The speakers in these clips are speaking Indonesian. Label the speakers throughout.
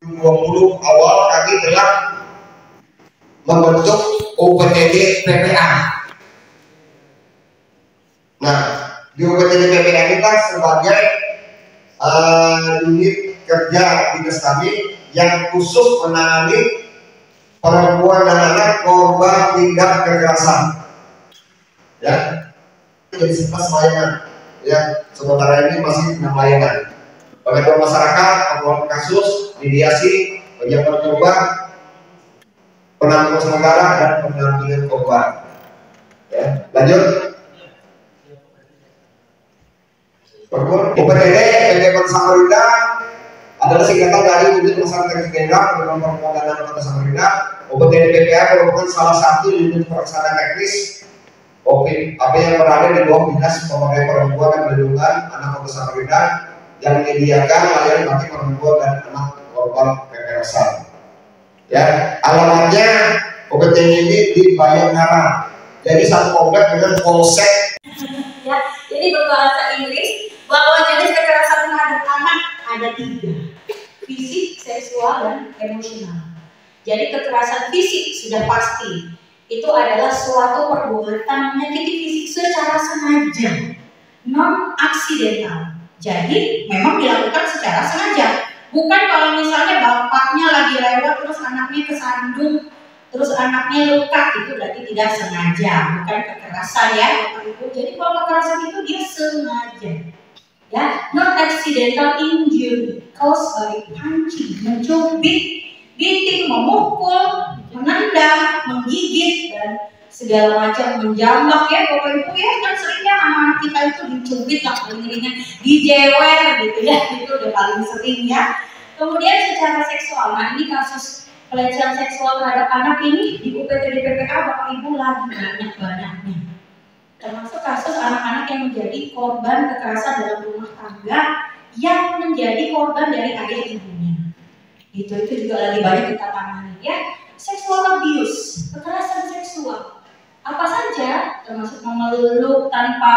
Speaker 1: 2020 awal kami telah membentuk UPTD PPA. Nah, di UPTD PPA kita sebagai unit kerja dinas kami yang khusus menangani perempuan dan anak korban tindak kekerasan. Ya, jadi sekelas layanan. Ya, sementara ini masih dalam layanan. Bantuan masyarakat, pengelolaan kasus, mediasi, penjagaan korban, penangguhan sementara dan pendampingan korban. Ya, lanjut. UPTD PPA Samarinda adalah singkatan dari Unit Masyarakat Teknis Daerah Pengembangan Perempuan dan Anak Kota Samarinda. UPTD PPA merupakan salah satu unit pelaksana teknis OPP yang berada di bawah Dinas Pemberdayaan Perempuan dan Perlindungan Anak Kota Samarinda yang menyediakan layanan bagi perempuan dan anak korban kekerasan. Ya, alamatnya UPTD ini di Bayangkara. Jadi satu komplek dengan polsek.
Speaker 2: Ya, jadi berbahasa Inggris bahwa jenis kekerasan terhadap anak ada 3, fisik, seksual, dan emosional. Jadi kekerasan fisik sudah pasti itu adalah suatu perbuatan menyakiti fisik secara sengaja, non aksidental. Jadi memang dilakukan secara sengaja. Bukan kalau misalnya bapaknya lagi lewat terus anaknya kesandung, terus anaknya luka, itu berarti tidak sengaja, bukan kekerasan ya Bapak Ibu. Jadi kalau kekerasan itu dia sengaja. Ya, non accidental injury caused by punching, mencubit, beating, memukul, menendang, menggigit, dan segala macam, menjambak ya Bapak Ibu ya. Kan seringnya anak kita itu dicubit lah, paling ringan dijewer gitu ya, itu udah paling sering ya. Kemudian secara seksual, nah ini kasus pelecehan seksual terhadap anak ini di UPTD PPA Bapak Ibu lagi banyak-banyaknya. Termasuk kasus anak-anak yang menjadi korban kekerasan dalam rumah tangga yang menjadi korban dari ayah ibunya. Itu juga lagi banyak kita tangani ya. Sexual abuse, kekerasan seksual. Apa saja? Termasuk memeluk tanpa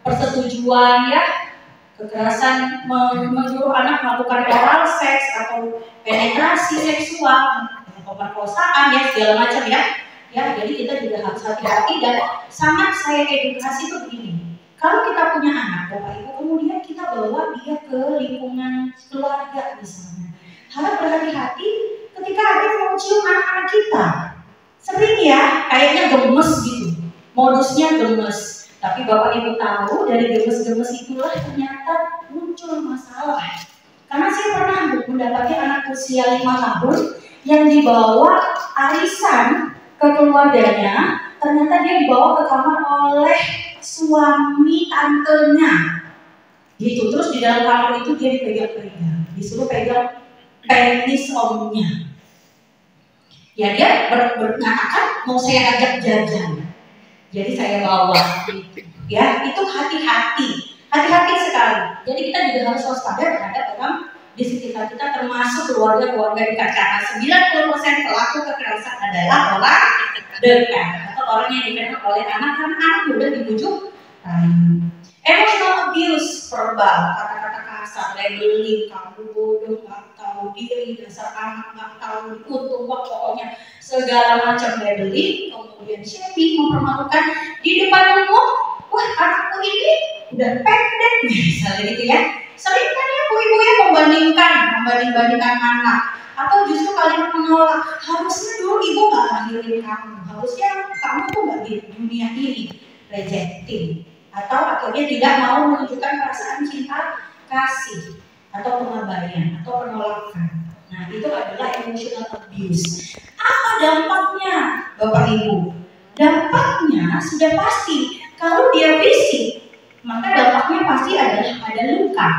Speaker 2: persetujuan ya. Kekerasan menyuruh anak melakukan oral seks atau penetrasi seksual atau perkosaan ya, segala macam ya. Ya, jadi kita juga harus hati-hati dan sangat saya edukasi tuh begini. Kalau kita punya anak, Bapak Ibu, kemudian kita bawa dia ke lingkungan keluarga misalnya, harap berhati-hati ketika ada yang mau cium anak-anak kita. Sering ya, kayaknya gemes gitu, modusnya gemes. Tapi Bapak Ibu tahu dari gemes-gemes itulah ternyata muncul masalah. Karena saya pernah mendapati anak usia 5 tahun yang dibawa arisan ke keluarganya, ternyata dia dibawa ke kamar oleh suami tantenya gitu. Terus di dalam kamar itu dia dipegang-pegang, disuruh pegang penis omnya ya. Dia mengatakan mau saya ajak jajan, jadi saya bawa ya. Itu hati-hati sekali. Jadi kita juga harus waspada terhadap orang di sekitar kita, termasuk keluarga-keluarga dekat. Karena 90% pelaku kekerasan adalah orang dekat atau orang yang dikenal oleh anak, karena anak mudah dibujuk rayu. Emotional abuse, verbal, kata-kata kasar, labeling, kamu bodoh, nggak tahu diri, dasar anak nggak tahu dikutuk, pokoknya segala macam labeling. Kemudian shaming, mempermalukan di depan umum. Wah, anakku ini udah pendek misalnya gitu ya. Sering kan ya ibu-ibu ya membanding-bandingkan anak, atau justru kalimat menolak. Harusnya dulu ibu nggak lahirin kamu, harusnya kamu tuh nggak di dunia ini. Rejecting, atau akhirnya tidak mau menunjukkan perasaan cinta kasih, atau pengabaian, atau penolakan. Nah, itu adalah emotional abuse. Apa dampaknya Bapak Ibu? Dampaknya sudah pasti. Kalau dia fisik, maka dampaknya pasti adalah ada luka.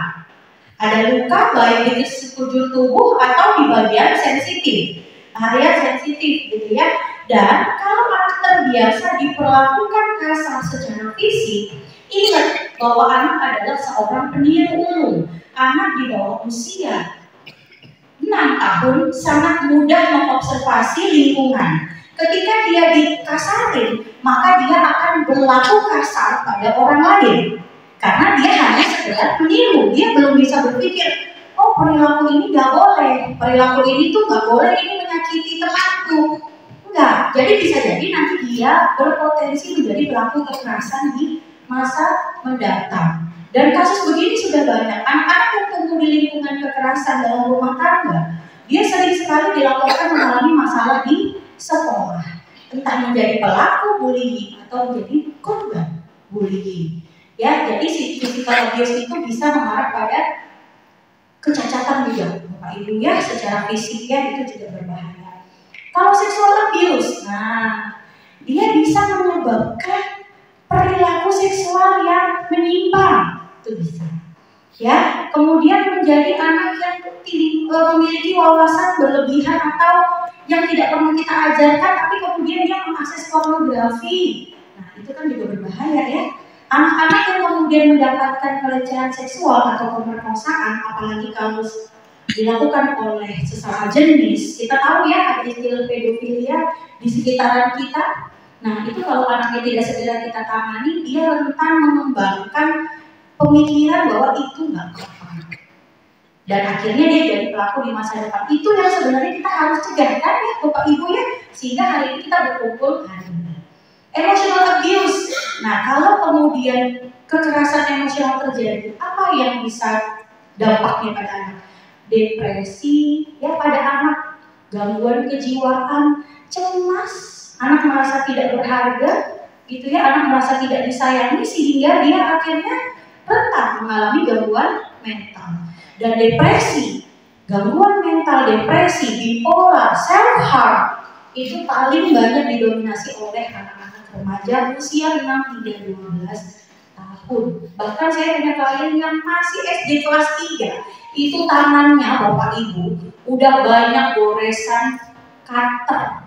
Speaker 2: Ada luka baik di sekujur tubuh atau di bagian sensitif, area sensitif gitu ya. Dan kalau anak terbiasa diperlakukan kasar secara fisik, ingat bahwa anak adalah seorang pendiam ulung. Anak di bawah usia 6 tahun sangat mudah mengobservasi lingkungan. Ketika dia dikasarin, maka dia akan berlaku kasar pada orang lain. Karena dia hanya sekedar meniru, dia belum bisa berpikir, oh perilaku ini nggak boleh, perilaku ini tuh nggak boleh, ini menyakiti temanku. Enggak, jadi bisa jadi nanti dia berpotensi menjadi pelaku kekerasan di masa mendatang. Dan kasus begini sudah banyak. Anak-anak yang tumbuh di lingkungan kekerasan dalam rumah tangga, dia sering sekali dilaporkan mengalami masalah di sekolah, entah menjadi pelaku bullying atau menjadi korban bullying. Ya, jadi physical abuse itu bisa mengarah pada kecacatan juga, Bapak Ibu ya, secara fisiknya itu juga berbahaya. Kalau sexual abuse, nah dia bisa menyebabkan perilaku seksual yang menyimpang, itu bisa. Ya, kemudian menjadi anak yang memiliki wawasan berlebihan atau yang tidak pernah kita ajarkan, tapi kemudian dia mengakses pornografi. Nah, itu kan juga berbahaya ya. Anak-anak yang kemudian mendapatkan pelecehan seksual atau pemerkosaan, apalagi kalau dilakukan oleh sesama jenis, kita tahu ya ada istilah pedofilia di sekitaran kita. Nah, itu kalau anaknya tidak segera kita tangani, dia rentan mengembangkan pemikiran bahwa itu nggak apa-apa. Dan akhirnya dia jadi pelaku di masa depan. Itu yang sebenarnya kita harus cegah kan ya Bapak Ibu ya, sehingga hari ini kita berkumpul hari ini. Emotional abuse. Nah, kalau kemudian kekerasan emosional terjadi, apa yang bisa dampaknya pada anak? Depresi ya pada anak, gangguan kejiwaan, cemas, anak merasa tidak berharga, gitu ya, anak merasa tidak disayangi sehingga dia akhirnya rentan mengalami gangguan mental. Dan depresi, gangguan mental, depresi, bipolar, self harm itu paling banyak didominasi oleh anak-anak remaja usia 6 hingga 12 tahun. Bahkan saya punya klien yang masih SD kelas 3, itu tangannya Bapak Ibu udah banyak goresan cutter.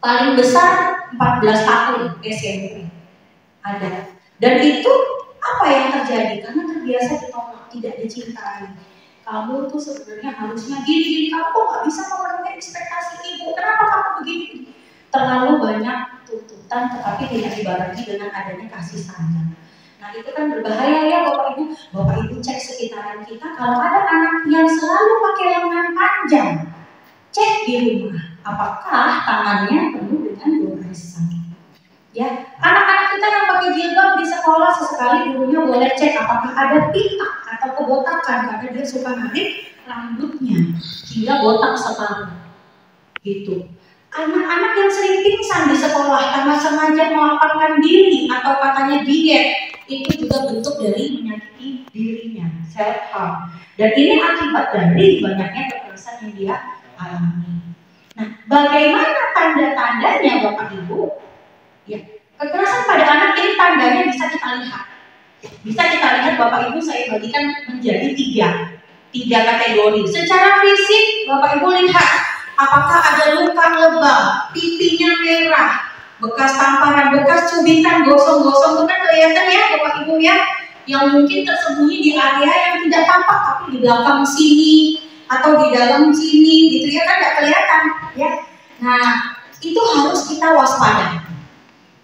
Speaker 2: Paling besar 14 tahun SMP ada. Dan itu apa yang terjadi? Karena terbiasa ditolak, tidak dicintai. Kamu tuh sebenarnya harusnya gini, kamu kok gak bisa memenuhi ekspektasi ibu, kenapa kamu begini? Terlalu banyak tuntutan tetapi tidak dibarengi dengan adanya kasih sayang. Nah, itu kan berbahaya ya Bapak Ibu. Bapak Ibu cek sekitaran kita, kalau ada anak yang selalu pakai lengan panjang, cek di rumah, apakah tangannya penuh dengan goresan. Ya, anak-anak kita yang pakai jilbab di sekolah sesekali gurunya boleh cek apakah ada pitak atau kebotakan karena dia suka narik rambutnya hingga botak separuh. Gitu. Anak-anak yang sering pingsan di sekolah karena sengaja melapangkan diri atau katanya diet, itu juga bentuk dari menyakiti dirinya, self harm. Dan ini akibat dari banyaknya kekerasan yang dia alami. Nah, bagaimana tanda-tandanya Bapak Ibu? Ya, kekerasan pada anak ini tandanya bisa kita lihat. Bisa kita lihat Bapak Ibu, saya bagikan menjadi tiga kategori. Secara fisik Bapak Ibu lihat apakah ada luka lebam, pipinya merah, bekas tamparan, bekas cubitan, gosong-gosong, itu kan kelihatan ya Bapak Ibu ya, yang mungkin tersembunyi di area yang tidak tampak tapi di belakang sini atau di dalam sini gitu ya, kan nggak kelihatan ya. Nah, itu harus kita waspada.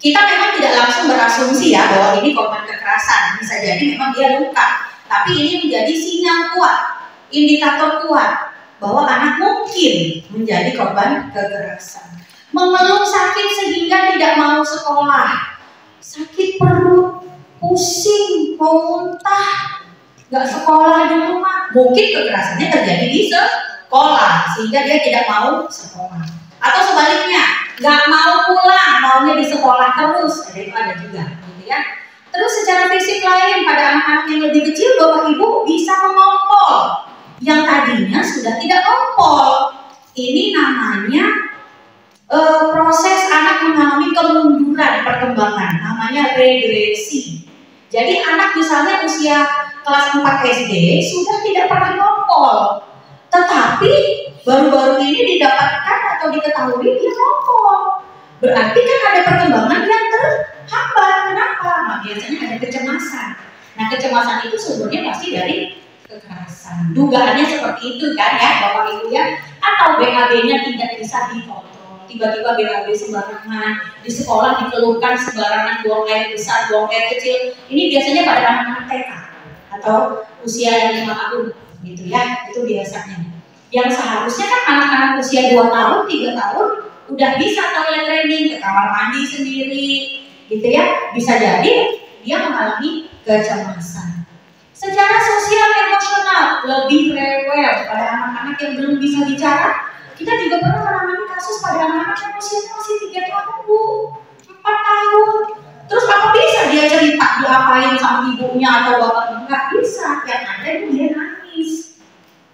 Speaker 2: Kita memang tidak langsung berasumsi ya bahwa ini korban kekerasan, bisa jadi memang dia luka, tapi ini menjadi sinyal kuat, indikator kuat bahwa anak mungkin menjadi korban kekerasan. Mengeluh sakit sehingga tidak mau sekolah, sakit perut, pusing, mau muntah, nggak sekolah di rumah, mungkin kekerasannya terjadi di sekolah sehingga dia tidak mau sekolah. Atau sebaliknya, nggak mau pulang, maunya di sekolah terus, itu ada juga, gitu ya. Terus secara fisik lain pada anak-anak yang lebih kecil, Bapak Ibu bisa mengompol yang tadinya sudah tidak ngompol. Ini namanya proses anak mengalami kemunduran perkembangan, namanya regresi. Jadi anak misalnya usia kelas 4 SD sudah tidak pernah ngompol, tetapi baru-baru ini didapatkan atau diketahui dia ngompol. Berarti kan ada perkembangan yang terhambat. Kenapa? Nah, biasanya ada kecemasan. Nah, kecemasan itu sebenarnya pasti dari kekerasan. Dugaannya seperti itu kan ya Bapak Ibu ya. Atau BAB-nya tidak bisa dikontrol. Tiba-tiba BAB sembarangan, di sekolah dikeluhkan sembarangan, buang air besar, buang air kecil. Ini biasanya pada anak-anak TK atau usia yang 5 tahun gitu ya, itu biasanya. Yang seharusnya kan anak-anak usia 2 tahun, 3 tahun udah bisa toilet training, ke kamar mandi sendiri, gitu ya. Bisa jadi dia mengalami kecemasan. Secara sosial emosional lebih rewel pada anak-anak yang belum bisa bicara. Kita juga pernah menangani kasus pada anak-anak yang usianya masih 3 tahun, 4 tahun. Terus apa bisa dia cerita diapain sama ibunya atau bapaknya? Nggak bisa, yang ada itu dia nangis.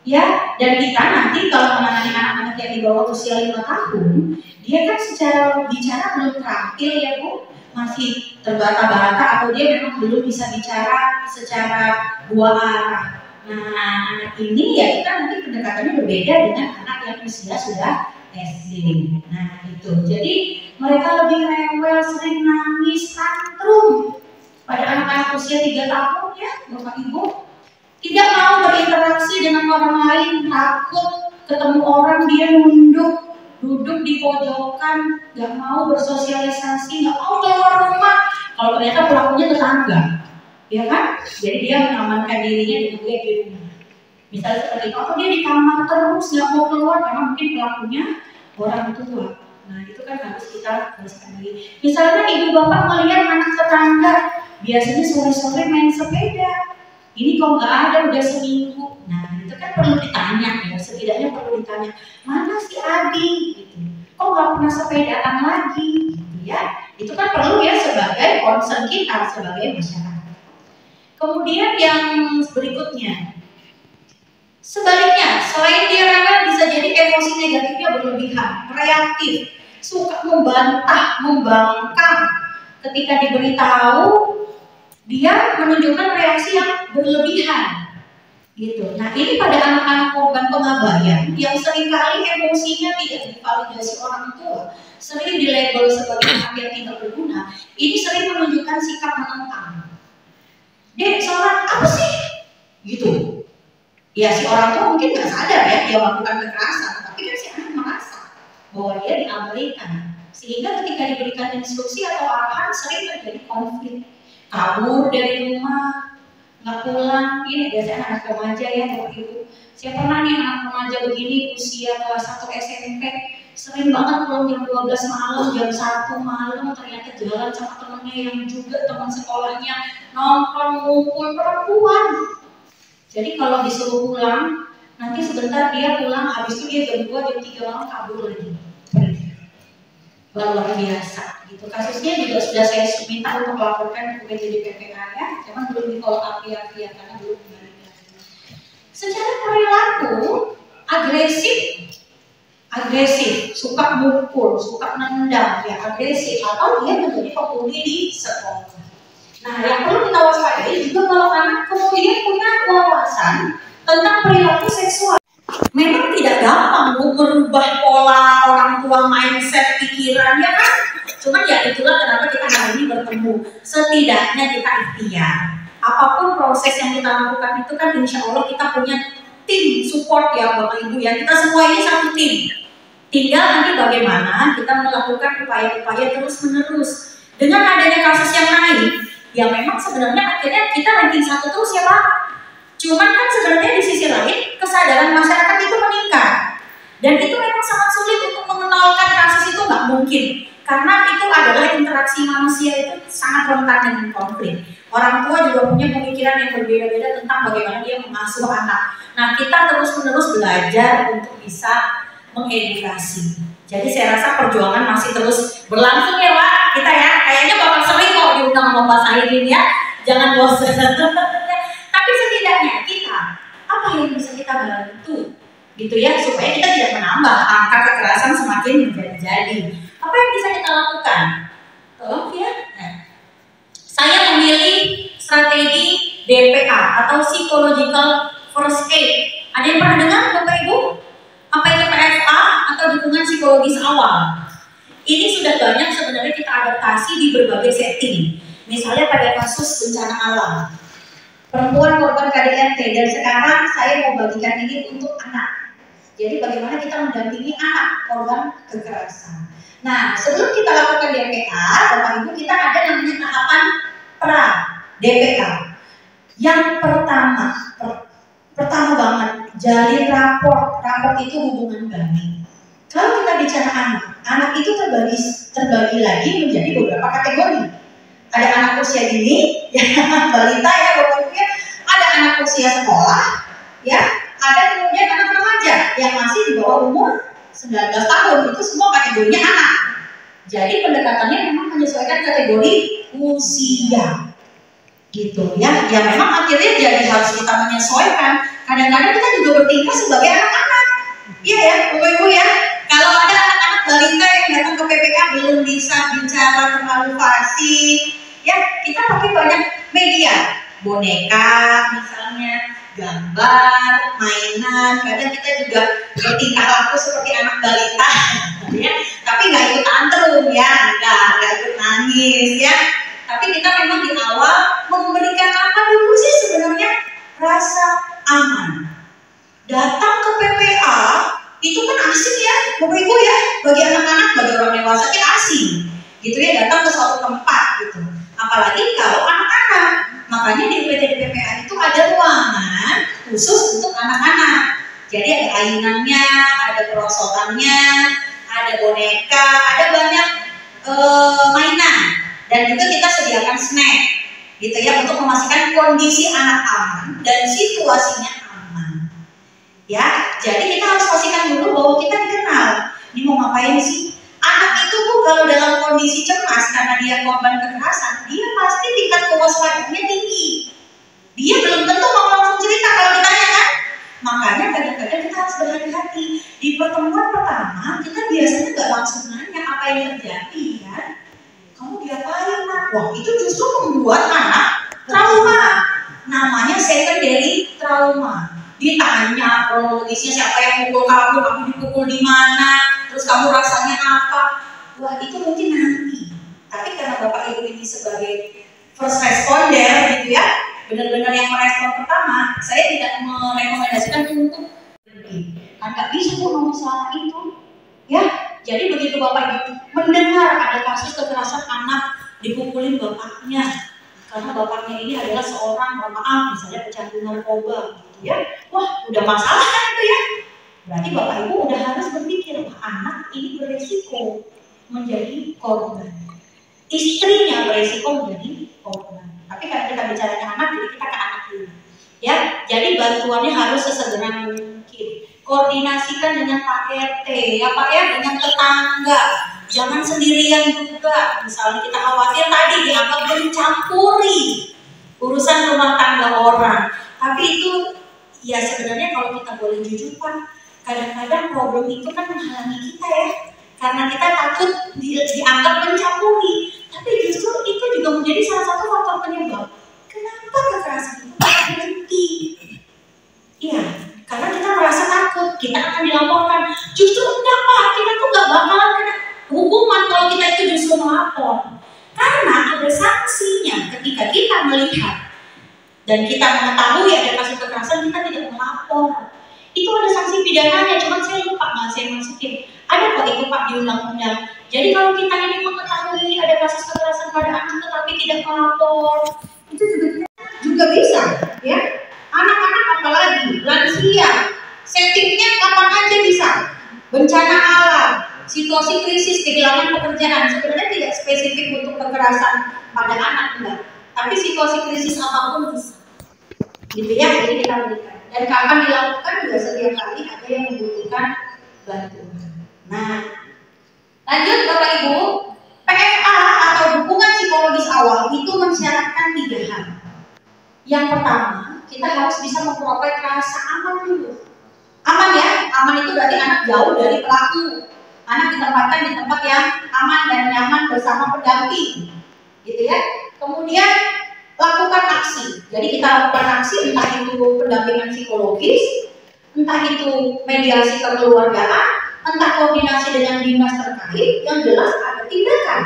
Speaker 2: Ya, dan kita nanti kalau menangani anak-anak yang di bawah usia 5 tahun, dia kan secara bicara belum terampil ya Bu, masih terbata-bata atau dia memang belum bisa bicara secara dua arah. Nah, anak ini ya kita nanti pendekatannya berbeda dengan anak yang usia sudah SD. Nah, itu. Jadi mereka lebih rewel, sering nangis, tantrum. Pada anak-anak usia 3 tahun ya, Bapak Ibu, tidak mau berinteraksi dengan orang lain, takut ketemu orang, dia nunduk, duduk di pojokan, nggak mau bersosialisasi, nggak mau keluar rumah. Kalau ternyata pelakunya tetangga, ya kan? Jadi dia mengamankan dirinya dengan dia di rumah. Misalnya seperti itu, atau dia di kamar terus nggak mau keluar karena mungkin pelakunya orang tua. Nah itu kan harus kita waspadai. Misalnya ibu bapak melihat anak tetangga biasanya sore-sore main sepeda, ini kok nggak ada udah seminggu. Nah itu kan perlu ditanya ya, setidaknya perlu ditanya mana si Adi gitu. Kok nggak pernah sepedaan lagi gitu ya. Itu kan perlu ya sebagai concern kita sebagai masyarakat. Kemudian yang berikutnya, sebaliknya, selain dia rewel bisa jadi emosi negatifnya berlebihan, reaktif, suka membantah, membangkang. Ketika diberitahu, dia menunjukkan reaksi yang berlebihan. Gitu. Nah ini pada anak-anak korban pengabaian yang seringkali emosinya tidak divalidasi orang tua, sering dilabel sebagai anak yang tidak berguna, ini sering menunjukkan sikap menentang. Dek, sholat apa sih? Gitu. Ya si orang tua mungkin nggak sadar ya dia melakukan kekerasan, tapi kan si anak merasa bahwa dia diabaikan, sehingga ketika diberikan instruksi atau arahan sering terjadi konflik, kabur dari rumah, nggak pulang. Ini biasanya anak remaja ya Bapak Ibu. Siapa pernah nih anak remaja begini usia kelas 1 SMP sering banget pulang jam 12 malam, jam 1 malam ternyata jalan sama temennya yang juga teman sekolahnya, nongkrong ngumpul perempuan. Jadi kalau disuruh pulang, nanti sebentar dia pulang, habis itu dia jam 2, jam 3 malam kabur lagi. Luar biasa gitu. Kasusnya juga sudah saya minta untuk laporkan ke PJD PPA ya, cuman belum di-follow up ya karena belum kembali. Secara perilaku agresif, suka mukul, suka nendang, ya agresif, atau dia menjadi pembunuh di sekolah. Nah, yang perlu kita waspadai juga kalau anak kemudian punya wawasan tentang perilaku seksual. Memang tidak gampang merubah pola orang tua, mindset, pikiran ya kan. Cuman ya itulah kenapa kita hari ini bertemu. Setidaknya kita ikhtiar. Apapun proses yang kita lakukan itu kan insya Allah kita punya tim support ya Bapak Ibu ya. Kita semua ini satu tim. Tinggal nanti bagaimana kita melakukan upaya-upaya terus menerus. Dengan adanya kasus yang naik, ya memang sebenarnya akhirnya kita ranking 1 terus ya Pak. Cuman kan sebenarnya di sisi lain kesadaran masyarakat itu meningkat. Dan itu memang sangat sulit untuk mengenalkan kasus itu, nggak mungkin. Karena itu adalah interaksi manusia itu sangat rentan dengan konflik. Orang tua juga punya pemikiran yang berbeda-beda tentang bagaimana dia mengasuh anak. Nah kita terus-menerus belajar untuk bisa mengedukasi. Jadi saya rasa perjuangan masih terus berlangsung ya Pak. Kita ya, kayaknya bakal sering kok diundang sama Pak Saidin ya. Jangan bosan. Tapi setidaknya kita, apa yang bisa kita bantu gitu ya, supaya kita tidak menambah angka kekerasan semakin menjadi-jadi. Apa yang bisa kita lakukan? Tolong ya. Nah, saya memilih strategi DPA atau Psychological First Aid. Ada yang pernah dengar Bapak Ibu? Apa itu PFA atau dukungan psikologis awal? Ini sudah banyak sebenarnya kita adaptasi di berbagai setting. Misalnya pada kasus bencana alam, perempuan korban KDRT, dan sekarang saya mau bagikan ini untuk anak. Jadi bagaimana kita mendampingi anak korban kekerasan. Nah, sebelum kita lakukan DPA, Bapak Ibu, kita ada namanya tahapan pra DPA. Yang pertama banget Jalin raport itu hubungan baik. Kalau kita bicara anak itu terbagi lagi menjadi beberapa kategori. Ada anak usia dini, ya, balita ya, Bapak Ibu ya. Ada anak usia sekolah, ya. Ada kemudian anak remaja yang masih di bawah umur 19 tahun. Itu semua kategorinya anak. Jadi pendekatannya memang menyesuaikan kategori usia, gitu ya. Ya memang akhirnya jadi harus kita menyesuaikan. Kadang-kadang kita juga bertingkah sebagai anak-anak. Iya ya, Bapak Ibu ya. Kalau ada anak-anak balita yang datang ke PPK belum bisa bicara terlalu fasih, ya kita pakai banyak media, boneka misalnya, gambar, mainan. Kadang kita juga bertingkah laku seperti anak balita, ya. Tapi nggak ikut tantrum ya, nggak ikut nangis ya. Tapi kita memang di awal memberikan apa dulu sih sebenarnya? Rasa aman. Datang ke PPA itu kan asing ya, Bapak Ibu ya. Bagi anak-anak, bagi orang dewasa itu asing, gitu ya, datang ke suatu tempat gitu. Apalagi kalau anak-anak. Makanya di UPT PPA itu ada ruangan khusus untuk anak-anak. Jadi ada ayunannya, ada perosotannya, ada boneka, ada banyak mainan, dan juga kita sediakan snack, gitu ya, untuk memastikan kondisi anak aman dan situasinya aman. Ya, jadi kita harus pastikan dulu bahwa kita dikenal. Ini mau ngapain sih? Anak itu tuh kalau dalam kondisi cemas karena dia korban kekerasan, dia pasti tingkat kewaspadaannya tinggi. Dia belum tentu mau langsung cerita kalau ditanya kan. Makanya kadang-kadang kita harus berhati-hati. Di pertemuan pertama kita biasanya nggak langsung nanya apa yang terjadi ya. Kamu diapain nak? Wah, itu justru membuat anak trauma. Namanya secondary trauma. Ditanya kronologisnya siapa yang mukul kamu dipukul di mana, terus kamu rasanya apa? Wah, itu mungkin nanti. Tapi karena Bapak Ibu ini sebagai first responder gitu ya, benar-benar yang merespon pertama, saya tidak merekomendasikan untuk pergi. Kan nggak bisa tuh ngomong soal itu, ya. Jadi begitu Bapak Ibu mendengar ada kasus kekerasan anak dipukulin bapaknya, karena bapaknya ini adalah seorang, mohon maaf, misalnya pecandu narkoba, gitu ya. Wah, udah masalah kan itu ya. Berarti Bapak Ibu udah harus berpikir, wah, anak ini beresiko menjadi korban. Istrinya beresiko menjadi korban. Tapi kalau kita bicaranya anak, jadi kita ke anak dulu. Ya, jadi bantuannya harus sesegera mungkin. Koordinasikan dengan Pak RT, ya Pak ya, dengan tetangga. Jangan sendirian juga. Misalnya kita khawatir tadi dianggap mencampuri urusan rumah tangga orang. Tapi itu ya sebenarnya kalau kita boleh jujur Pak, kadang-kadang problem itu kan menghalangi kita ya. Karena kita takut dianggap mencampuri. Tapi justru itu juga menjadi salah satu faktor penyebab kenapa kekerasan itu berhenti. Iya, karena kita merasa takut kita akan dilaporkan. Justru enggak Pak, kita tuh nggak bakalan kena hukuman kalau kita itu justru melapor. Karena ada sanksinya ketika kita melihat dan kita mengetahui ada kasus kekerasan, kita tidak melapor. Itu ada sanksi pidananya, cuman saya lupa nggak saya masukin. Ada kok itu Pak di undang-undang. Jadi kalau kita ini mengetahui ada kasus kekerasan pada anak tetapi tidak melapor, itu juga bisa, ya. Anak-anak apalagi, lansia, settingnya kapan aja bisa. Bencana alam, situasi krisis, kehilangan pekerjaan, sebenarnya tidak spesifik untuk kekerasan pada anak enggak. Tapi situasi krisis apapun bisa. Gitu ya, jadi kita berikan. Dan kapan dilakukan juga setiap kali ada yang membutuhkan bantuan. Nah, lanjut Bapak Ibu, PFA atau dukungan psikologis awal itu mensyaratkan 3 hal. Yang pertama, kita harus bisa memprovide rasa aman dulu. Aman ya, aman itu berarti anak jauh dari pelaku. Anak ditempatkan di tempat yang aman dan nyaman bersama pendamping, gitu ya. Kemudian lakukan aksi. Jadi kita lakukan aksi, entah itu pendampingan psikologis, entah itu mediasi kekeluargaan, entah koordinasi dengan dinas terkait. Yang jelas ada tindakan.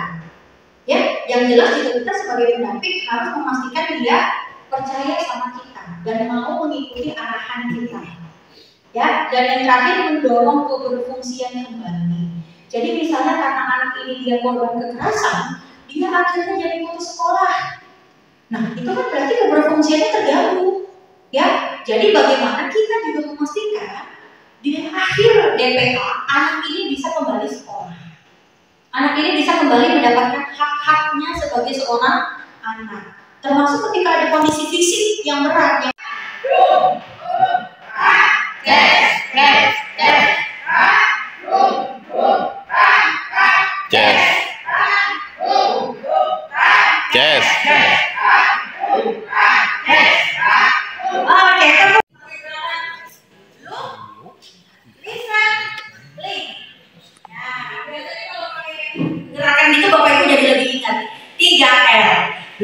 Speaker 2: Ya, yang jelas juga kita sebagai pendamping harus memastikan dia percaya sama kita dan mau mengikuti arahan kita. Ya, dan yang terakhir mendorong keberfungsian kembali. Jadi misalnya karena anak ini dia korban kekerasan, dia akhirnya jadi putus sekolah. Nah, itu kan berarti keberfungsiannya terganggu. Ya, jadi bagaimana kita juga memastikan di akhir DPA anak ini bisa kembali sekolah. Anak ini bisa kembali mendapatkan hak-haknya sebagai seorang anak. Termasuk ketika ada kondisi fisik yang berat. Gerakan itu Bapak Ibu jadi lebih ingat. 3L.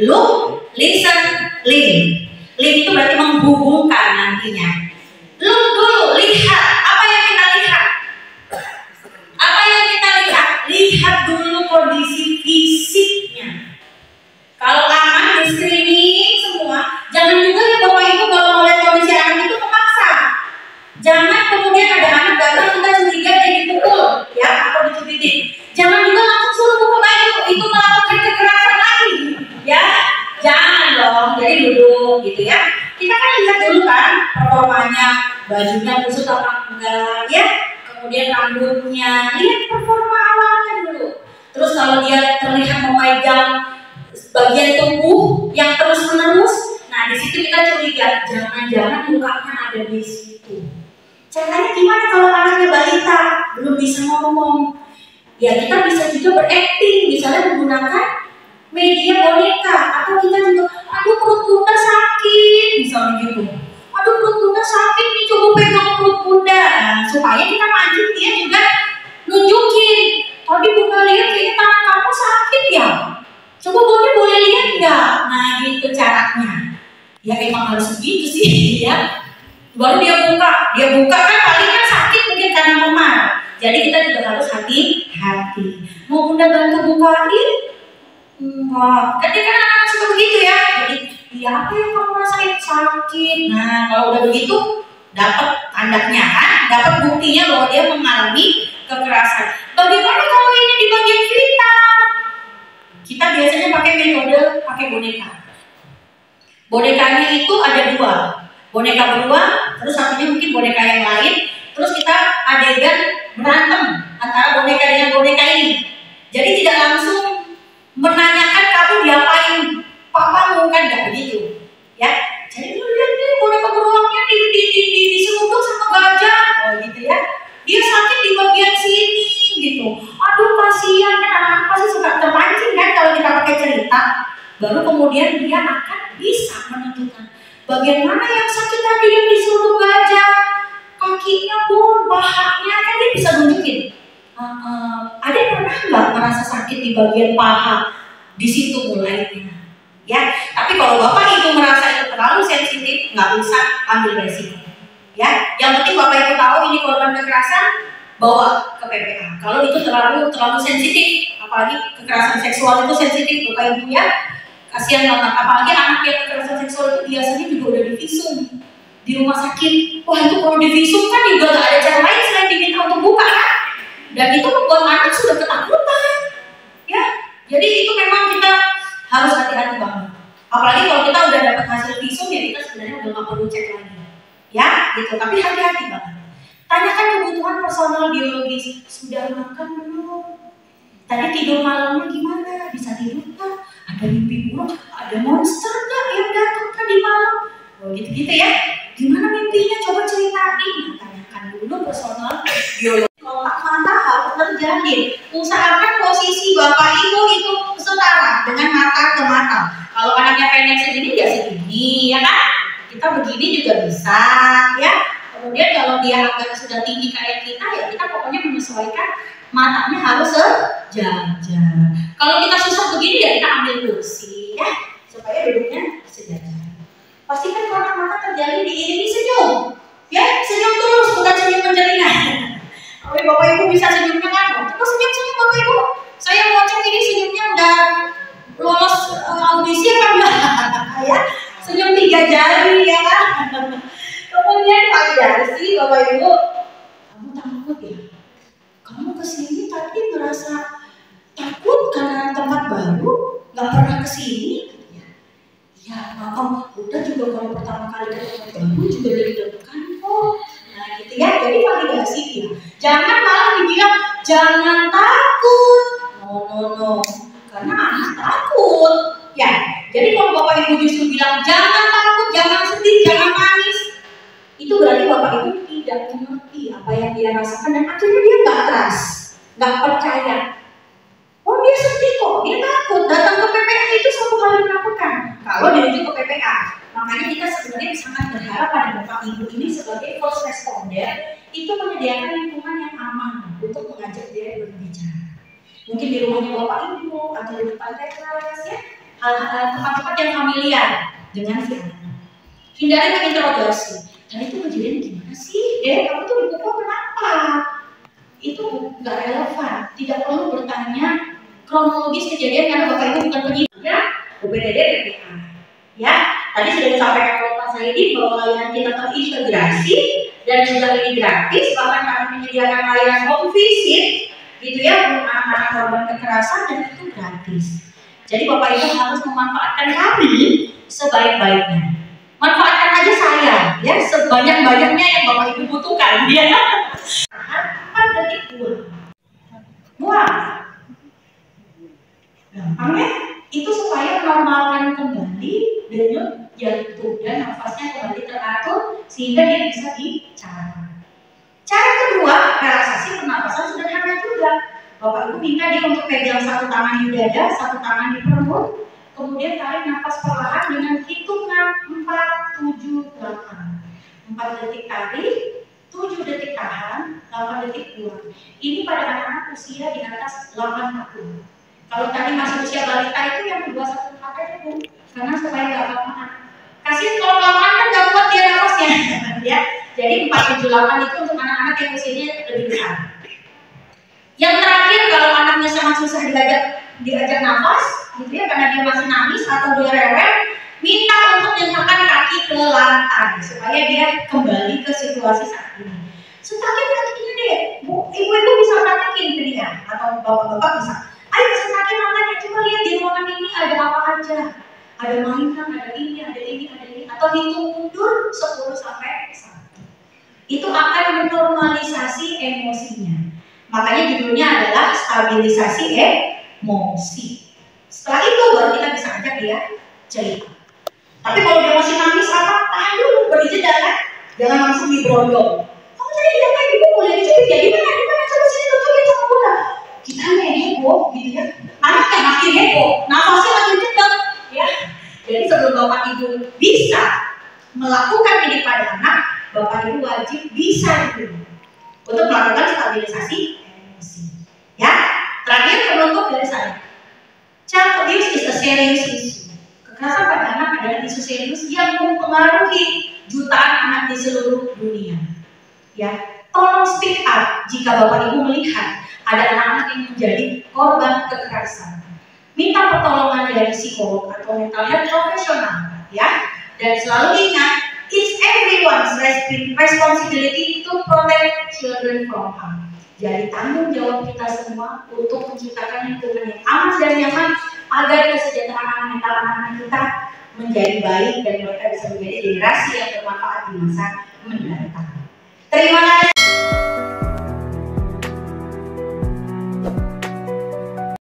Speaker 2: Look, listen, link. Link itu berarti menghubungkan nantinya. Look dulu, lihat. Apa yang kita lihat? Apa yang kita lihat? Lihat dulu kondisi fisiknya. Kalau aman, di screening semua. Jangan juga ya Bapak Ibu kalau melihat kondisi anak itu memaksa. Jangan kemudian ada anak datang kita curiga dia dipukul, ya, atau dicubitin. Jangan juga langsung suruh buka baju, itu melakukan kekerasan lagi, ya. Jangan dong, jadi duduk gitu ya. Kita kan lihat dulu kan performanya, bajunya kusut apa enggak, ya. Kemudian rambutnya, lihat performa awalnya dulu. Terus kalau dia terlihat memegang bagian tubuh yang terus menerus, nah di situ kita curiga, jangan-jangan mukanya ada di situ. Caranya gimana kalau anaknya balita belum bisa ngomong? Ya kita bisa juga berakting, misalnya menggunakan media boneka, atau kita juga, aduh perut bunda sakit, misalnya gitu. Aduh perut bunda sakit nih, coba pegang perut bunda. Nah, supaya kita mancing dia juga nunjukin, tapi bunda lihat kayaknya tangan kamu sakit ya. Coba bunda boleh lihat nggak? Nah gitu caranya. Ya emang harus begitu sih ya. Baru dia buka kan paling kan sakit mungkin karena memar. Jadi kita juga harus hati-hati. Mau bunda bantu bukain? Enggak. Kan dia kan anak-anak suka begitu ya. Jadi, ya apa yang kamu rasain sakit? Nah kalau udah begitu, dapat tandanya kan, dapat buktinya bahwa dia mengalami kekerasan. Bagaimana kalau ini di bagian vital? Kita biasanya pakai metode pakai boneka. Bonekanya itu ada 2. Boneka beruang, terus satunya mungkin boneka yang lain. Terus kita adegan berantem antara boneka dengan boneka ini. Jadi tidak langsung menanyakan kamu diapain papamu, kan nggak begitu, ya. Jadi lihat nih boneka beruangnya diseruduk sama gajah, oh gitu ya. Dia sakit di bagian sini, gitu. Aduh kasihan, kan anak-anak pasti suka terpancing kan kalau kita pakai cerita. Baru kemudian dia akan bisa menentukan bagian mana yang sakit tadi yang diseruduk gajah, kakinya pun, pahanya, kan dia bisa nunjukin. Ada pernah nggak merasa sakit di bagian paha? Di situ mulainya, ya. Tapi kalau bapak ibu merasa itu terlalu sensitif, nggak usah ambil resiko, ya. Yang penting bapak ibu tahu ini korban kekerasan, bawa ke PPA. Kalau itu terlalu sensitif, apalagi kekerasan seksual itu sensitif, bapak ibu ya. Kasihan banget, apalagi anak yang kekerasan seksual itu biasanya juga udah divisum di rumah sakit. Wah itu kalau divisum kan juga gak ada cara lain selain diminta untuk buka kan? Dan itu membuat anak sudah ketakutan, ya. Jadi itu memang kita harus hati-hati banget. Apalagi kalau kita udah dapat hasil visum ya kita sebenarnya udah gak perlu cek lagi, ya gitu. Tapi hati-hati banget. Tanyakan kebutuhan personal biologis, sudah makan belum? Tadi tidur malamnya gimana? Bisa tidur nggak? Ada mimpi buruk? Ada monster nggak yang datang tadi malam? Oh gitu-gitu ya. Gimana mimpinya? Coba ceritain. Tanyakan dulu personal biologi. Kontak mata harus terjalin. Usahakan posisi bapak ibu itu setara dengan mata ke mata. Kalau anaknya pendek segini ya segini, ya kan? Kita begini juga bisa, ya. Kemudian kalau dia agak sudah tinggi kayak kita, ya kita pokoknya menyesuaikan. Matanya harus sejajar. Kalau kita susah begini ya kita ambil kursi ya, supaya duduknya sejajar. Pastikan kontak mata terjalin diiringi senyum, ya senyum terus bukan senyum menjelingan. Kalau bapak ibu bisa senyumnya kan, coba senyum bapak ibu. Saya mau cek ini senyumnya udah lolos audisi apa enggak? Ya senyum 3 jari ya kan. Kemudian validasi bapak ibu, kamu takut ya? Kamu kesini tadi merasa takut karena tempat baru, nggak pernah kesini? Ya maaf, udah juga kalau pertama kali ke tempat baru juga deg-degan kok. ya. Jadi validasi dia. Jangan malah dibilang jangan takut. No. Karena anak takut. Ya. Jadi kalau Bapak Ibu justru bilang jangan takut, jangan sedih, jangan nangis, itu berarti Bapak Ibu tidak mengerti apa yang dia rasakan dan akhirnya dia nggak trust, nggak percaya. Oh dia sedih kok, dia takut, datang ke PPA itu satu hal yang menakutkan. Kalau dirujuk ke PPA, makanya kita sebenarnya sangat berharap pada Bapak Ibu ini sebagai first responder itu menyediakan lingkungan yang aman untuk mengajak dia berbicara. Mungkin di rumahnya Bapak Ibu atau di depan teras ya, hal-hal tempat-tempat yang familiar dengan si anak. Hindari menginterogasi. Dan itu kejadian gimana sih? Kamu tuh dipukul kenapa? Itu nggak relevan. Tidak perlu bertanya kronologis kejadian karena Bapak Ibu bukan penyidik ya. UPTD PPA. Ya, tadi sudah disampaikan oleh Pak Saidi bahwa layanan kita terintegrasi dan juga ini gratis. Bahkan kami menyediakan layanan home visit, gitu ya, untuk anak-anak korban kekerasan dan itu gratis. Jadi Bapak Ibu harus memanfaatkan kami sebaik-baiknya. Manfaatkan aja saya, ya, sebanyak-banyaknya yang Bapak Ibu butuhkan, ya. 4 detik buang. Gampangnya itu supaya menormalkan kembali denyut jantung dan nafasnya kembali teratur sehingga dia bisa bicara. Cara kedua, relaksasi pernapasan sederhana juga. Bapak Ibu minta dia untuk pegang satu tangan di dada, satu tangan di perut. Kemudian tarik nafas perlahan dengan hitungan 4, 7, 8. 4 detik tarik, 7 detik tahan, 8 detik buang. Ini pada anak-anak usia di atas 8 tahun. Kalau tadi masih usia balita itu yang 2-1 aja Bu, karena supaya nggak kelamaan. Kasih kalau kelamaan kan nggak kuat dia nafasnya, ya. Jadi 4, 7, 8 itu untuk anak-anak yang usianya lebih besar. Yang terakhir kalau anaknya sangat susah diajak nafas, gitu ya, karena dia masih nangis atau dia rewel, minta untuk menyentakkan kaki ke lantai supaya dia kembali ke situasi saat ini. Sentakin kakinya deh, Bu, ibu-ibu bisa praktekin ke dia atau bapak-bapak bisa. Ayo sentakin lantainya, coba lihat di ruangan ini ada apa aja. Ada mainan, ada ini, atau hitung mundur 10 sampai 1. Itu akan menormalisasi emosinya. Makanya judulnya adalah stabilisasi emosi. Setelah itu baru kita bisa ajak dia cerita. Tapi kalau dia masih nangis tahan dulu, beri jeda kan? Jangan langsung diberondong. Kamu tadi bilang kayak ibu boleh dicubit ya? Gimana? Coba sini tunjukin sama bunda. Kita heboh gitu ya. Anaknya makin heboh, nafasnya makin cepat ya. Jadi sebelum Bapak Ibu bisa melakukan ini pada anak, Bapak Ibu wajib bisa dulu untuk melakukan stabilisasi emosi. Ya, terakhir penutup dari saya. Child abuse is a serious issue. Kekerasan pada anak adalah isu serius yang mempengaruhi jutaan anak di seluruh dunia. Ya, tolong speak up jika Bapak Ibu melihat ada anak-anak yang menjadi korban kekerasan. Minta pertolongan dari psikolog atau mental health profesional, ya. Dan selalu ingat, it's everyone's responsibility to protect children from harm. Jadi tanggung jawab kita semua untuk menciptakan lingkungan yang aman dan nyaman agar kesejahteraan mental anak-anak kita menjadi baik dan mereka bisa menjadi generasi yang bermanfaat di masa mendatang. Terima kasih.